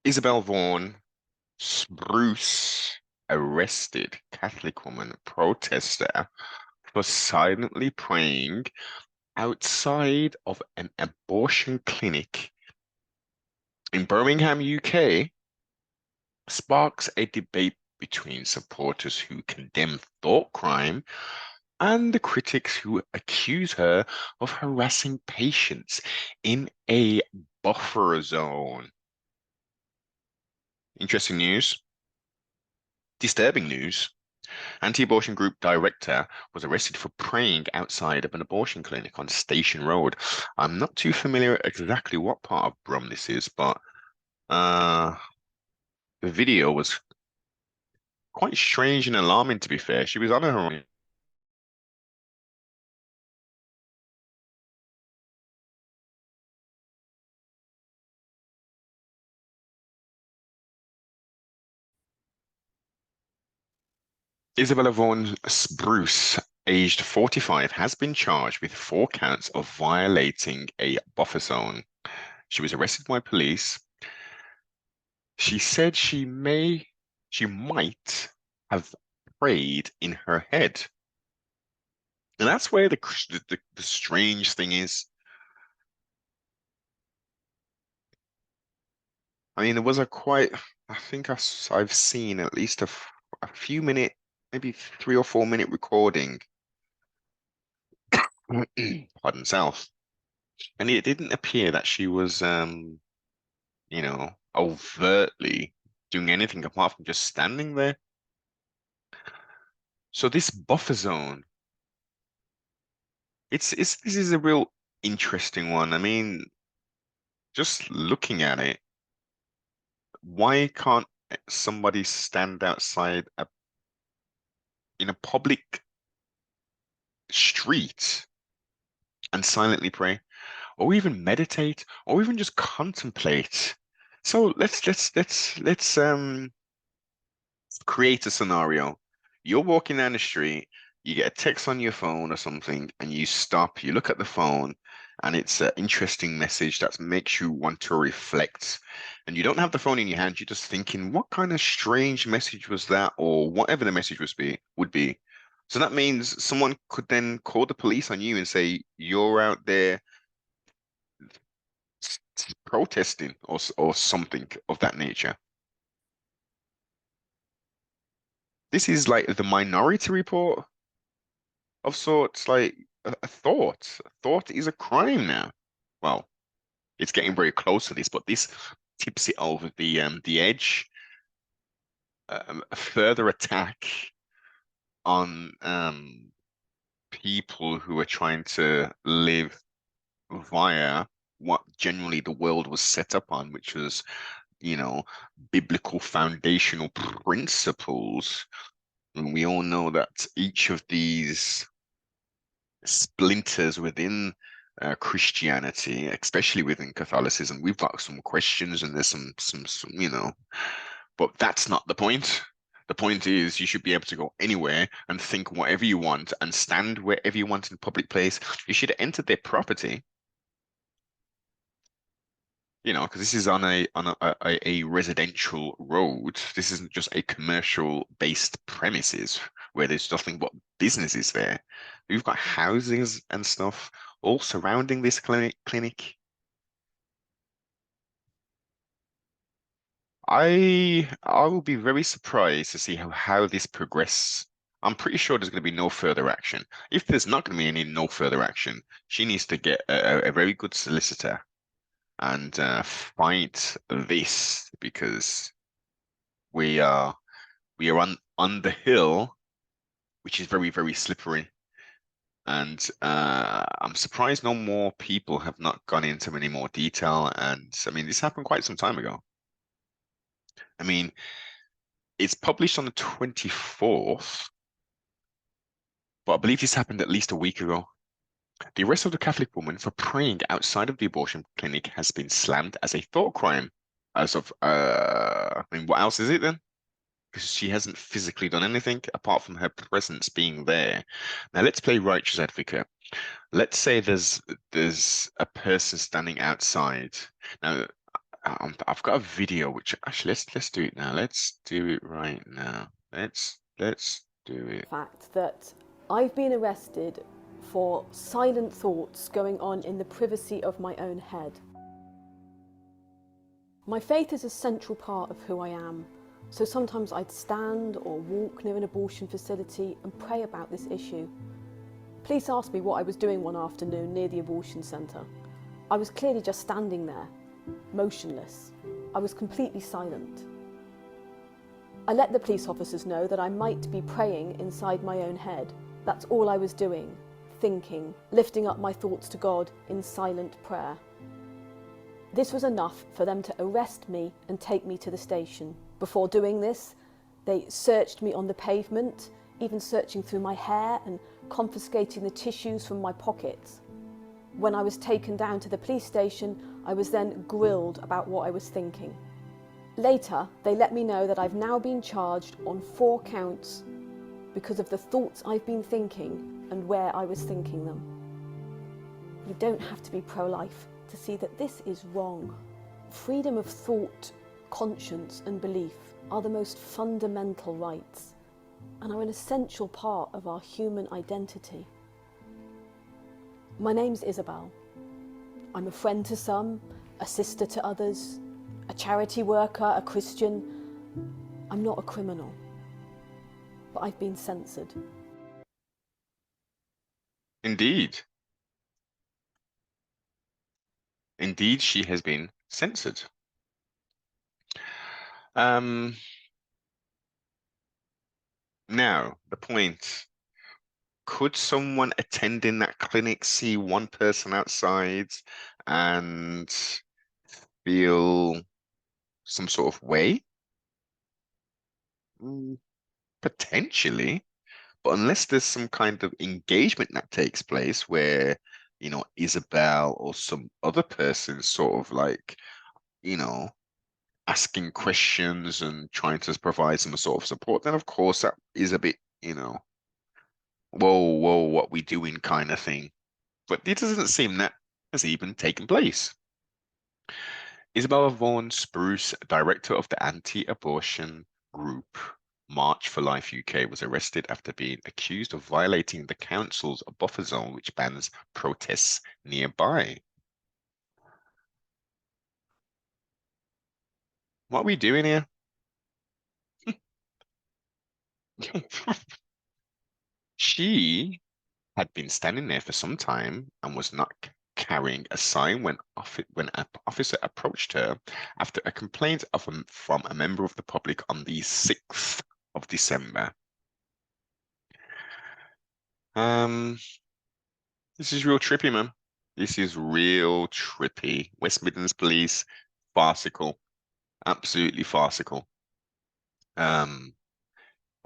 Isabel Vaughan-Spruce arrested Catholic woman protester for silently praying outside of an abortion clinic in Birmingham, UK, sparks a debate between supporters who condemn thought crime and the critics who accuse her of harassing patients in a buffer zone. Interesting news, disturbing news. Anti-abortion group director was arrested for praying outside of an abortion clinic on Station Road. I'm not too familiar exactly what part of Brum this is, but uh, the video was quite strange and alarming, to be fair. She was on her own. Isabella Vaughan Spruce, aged 45, has been charged with 4 counts of violating a buffer zone. She was arrested by police. She said she might have prayed in her head. And that's where the strange thing is. I mean, there was a quite, I think I've seen at least a few minute, maybe 3 or 4 minute recording, pardon self. And it didn't appear that she was, overtly doing anything apart from just standing there. So this buffer zone, this is a real interesting one. I mean, just looking at it, why can't somebody stand outside in a public street and silently pray, or even meditate, or even just contemplate? So let's create a scenario. You're walking down the street, you get a text on your phone or something, and you stop, you look at the phone, and it's an interesting message that makes you want to reflect. And you don't have the phone in your hand, you're just thinking, what kind of strange message was that, or whatever the message would be. So that means someone could then call the police on you and say you're out there protesting or something of that nature. This is like the Minority Report of sorts, like a thought. A thought is a crime now. Well, it's getting very close to this, but this tips it over the edge. A further attack on people who are trying to live via what generally the world was set up on, which was, biblical foundational principles. And we all know that each of these splinters within Christianity, especially within Catholicism, we've got some questions and there's some, but that's not the point. The point is you should be able to go anywhere and think whatever you want and stand wherever you want in a public place. You should enter their property, because this is on a residential road. This isn't just a commercial based premises where there's nothing but businesses there. We've got houses and stuff all surrounding this clinic. I will be very surprised to see how this progresses. I'm pretty sure there's going to be no further action. If there's not going to be any no further action, she needs to get a very good solicitor and fight this because we are we are on the hill, which is very, very slippery. And I'm surprised no more people have not gone into any more detail. And I mean, this happened quite some time ago. I mean, it's published on the 24th, but I believe this happened at least a week ago. The arrest of the Catholic woman for praying outside of the abortion clinic has been slammed as a thought crime. As of, I mean, what else is it then? Because she hasn't physically done anything apart from her presence being there. Now let's play righteous advocate. Let's say there's a person standing outside. Now, I've got a video which actually let's do it now. Let's do it right now. Let's do it. Fact that I've been arrested for silent thoughts going on in the privacy of my own head. My faith is a central part of who I am, so sometimes I'd stand or walk near an abortion facility and pray about this issue. Police asked me what I was doing one afternoon near the abortion centre. I was clearly just standing there, motionless. I was completely silent. I let the police officers know that I might be praying inside my own head. That's all I was doing, thinking, lifting up my thoughts to God in silent prayer. This was enough for them to arrest me and take me to the station. Before doing this, they searched me on the pavement, even searching through my hair and confiscating the tissues from my pockets. When I was taken down to the police station, I was then grilled about what I was thinking. Later, they let me know that I've now been charged on 4 counts because of the thoughts I've been thinking and where I was thinking them. You don't have to be pro-life to see that this is wrong. Freedom of thought, conscience and belief are the most fundamental rights and are an essential part of our human identity. My name's Isabel. I'm a friend to some, a sister to others, a charity worker, a Christian. I'm not a criminal, but I've been censored. Indeed. Indeed, she has been censored. Now, the point, could someone attending that clinic see one person outside and feel some sort of way? Potentially, but unless there's some kind of engagement that takes place where, Isabel or some other person sort of like, you know, asking questions and trying to provide some sort of support, then of course that is a bit, whoa, what we doing kind of thing. But it doesn't seem that has even taken place. Isabel Vaughan-Spruce, director of the anti-abortion group March for Life UK, was arrested after being accused of violating the council's buffer zone, which bans protests nearby. What are we doing here? She had been standing there for some time and was not carrying a sign when an officer approached her after a complaint from a member of the public on the 6th of December. This is real trippy, man. This is real trippy. West Midlands Police, farcical, absolutely farcical.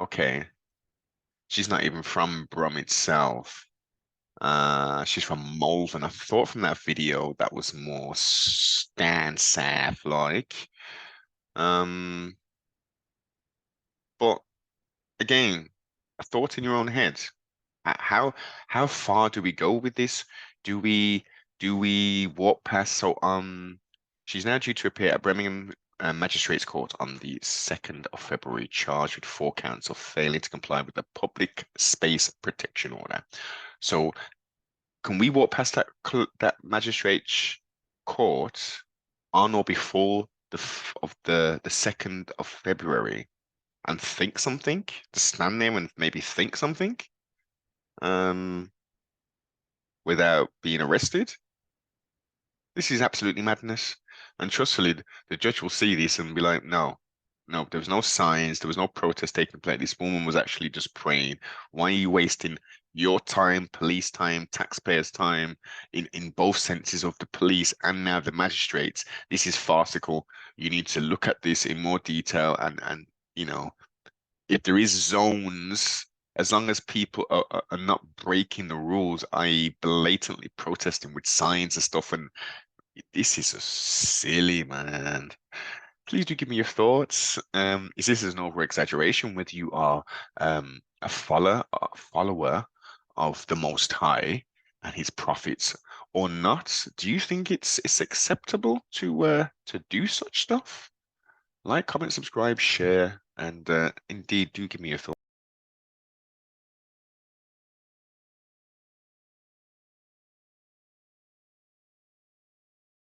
Okay. She's not even from Brum itself. She's from Malvern. I thought from that video that was more Stan Saff like. Um, but again, a thought in your own head. How far do we go with this? Do we walk past? So she's now due to appear at Birmingham Magistrates Court on the 2nd of February, charged with 4 counts of failing to comply with the Public Space Protection Order. So can we walk past that magistrates court on or before the 2nd of February and think something? To stand there and maybe think something? Without being arrested? This is absolutely madness. And trustfully, the judge will see this and be like, no, there was no signs, there was no protest taking place. This woman was actually just praying. Why are you wasting your time, police time, taxpayers' time in both senses of the police and now the magistrates? This is farcical. You need to look at this in more detail and if there is zones, as long as people are not breaking the rules, i.e. blatantly protesting with signs and stuff, and this is so silly, man. Please do give me your thoughts. Is this an over exaggeration? Whether you are a follower of the Most High and his prophets, or not? Do you think it's acceptable to do such stuff? Like, comment, subscribe, share, and indeed do give me your thoughts.